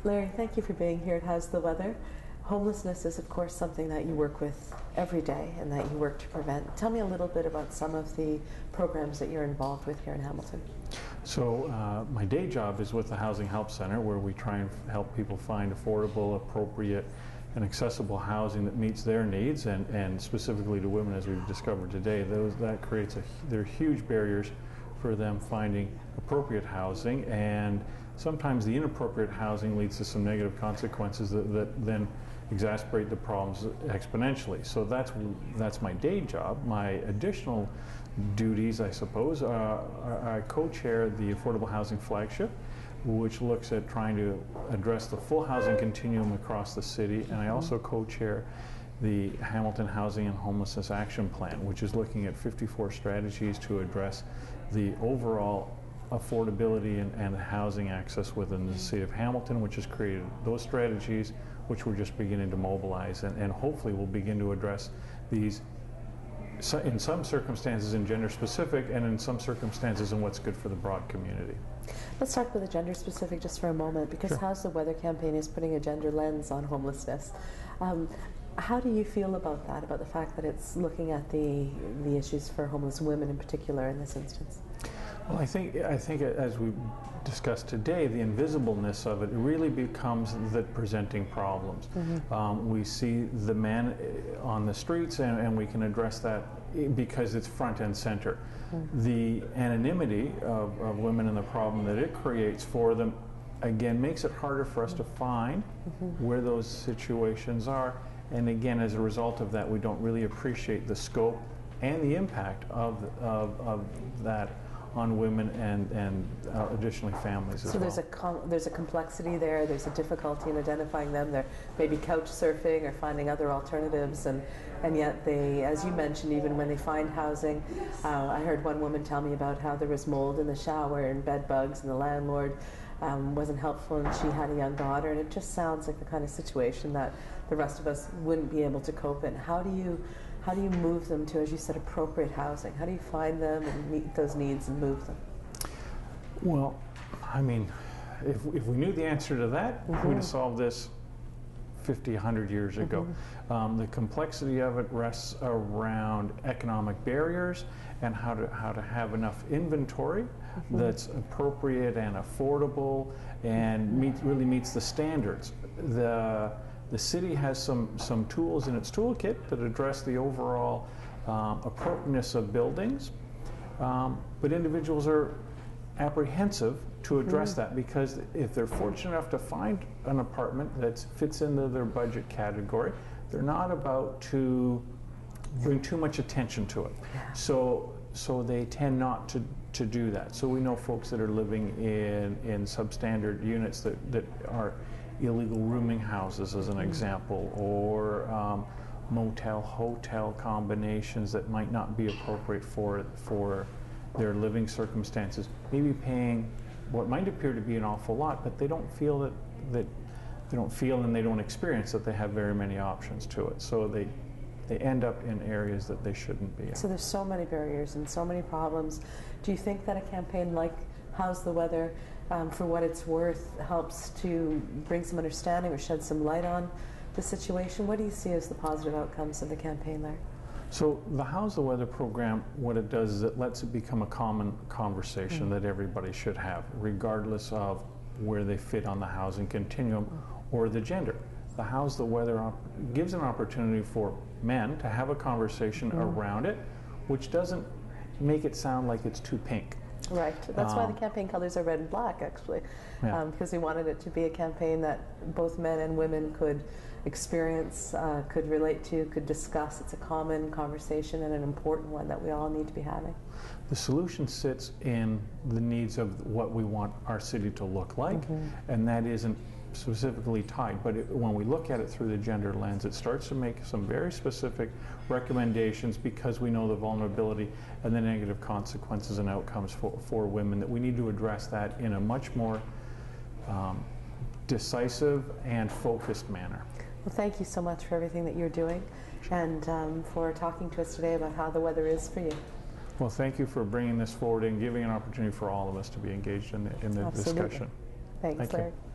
Larry, thank you for being here at How's the Weather. Homelessness is, of course, something that you work with every day and that you work to prevent. Tell me a little bit about some of the programs that you're involved with here in Hamilton. So my day job is with the Housing Help Center, where we try and help people find affordable, appropriate, and accessible housing that meets their needs, and specifically to women, as we've discovered today. There are huge barriers for them finding appropriate housing, and sometimes the inappropriate housing leads to some negative consequences that then exacerbate the problems exponentially. So that's my day job. My additional duties, I suppose, I co-chair the Affordable Housing Flagship, which looks at trying to address the full housing continuum across the city, and I also co-chair the Hamilton Housing and Homelessness Action Plan, which is looking at 54 strategies to address the overall affordability and housing access within the city of Hamilton, which has created those strategies, which we're just beginning to mobilize, and hopefully we'll begin to address these in some circumstances in gender specific, and in some circumstances in what's good for the broad community. Let's talk about the gender specific just for a moment, because Sure. How's the Weather campaign is putting a gender lens on homelessness. How do you feel about that, about the fact that it's looking at the issues for homeless women in particular in this instance? Well, I think as we discussed today, the invisibleness of it really becomes the presenting problems. We see the men on the streets, and we can address that because it's front and center. The anonymity of women and the problem that it creates for them, again, makes it harder for us to find where those situations are. And again, as a result of that, we don't really appreciate the scope and the impact of that on women and additionally families as well. So there's a complexity there, there's a difficulty in identifying them. They're maybe couch surfing or finding other alternatives, and yet they, as you mentioned, even when they find housing, I heard one woman tell me about how there was mold in the shower and bed bugs, and the landlord wasn't helpful, and she had a young daughter, and it just sounds like the kind of situation that the rest of us wouldn't be able to cope in. How do you move them to, as you said, appropriate housing? How do you find them and meet those needs and move them? Well, I mean, if we knew the answer to that, we'd have solved this 50, 100 years ago. The complexity of it rests around economic barriers and how to have enough inventory that's appropriate and affordable and really meets the standards. The city has some tools in its toolkit that address the overall appropriateness of buildings, but individuals are apprehensive to address that, because if they're fortunate enough to find an apartment that fits into their budget category, they're not about to bring too much attention to it. So they tend not to do that. So we know folks that are living in substandard units that are illegal rooming houses, as an example, or motel hotel combinations that might not be appropriate for their living circumstances, maybe paying what might appear to be an awful lot, but they don't feel that they don't feel and they don't experience that they have very many options to it. So they end up in areas that they shouldn't be in. So there's so many barriers and so many problems. Do you think that a campaign like How's the Weather, for what it's worth, helps to bring some understanding or shed some light on the situation? What do you see as the positive outcomes of the campaign there? So the How's the Weather program, what it does is it lets it become a common conversation that everybody should have, regardless of where they fit on the housing continuum or the gender. The How's the Weather gives an opportunity for men to have a conversation around it, which doesn't make it sound like it's too pink. Right. That's why the campaign colors are red and black, actually, because we wanted it to be a campaign that both men and women could experience, could relate to, could discuss. It's a common conversation and an important one that we all need to be having. The solution sits in the needs of what we want our city to look like, and that isn't specifically tied, but when we look at it through the gender lens, it starts to make some very specific recommendations, because we know the vulnerability and the negative consequences and outcomes for women, that we need to address that in a much more decisive and focused manner. Well, thank you so much for everything that you're doing, and for talking to us today about how the weather is for you. Well, thank you for bringing this forward and giving an opportunity for all of us to be engaged in the Absolutely. discussion. Thanks, Thank Larry. you.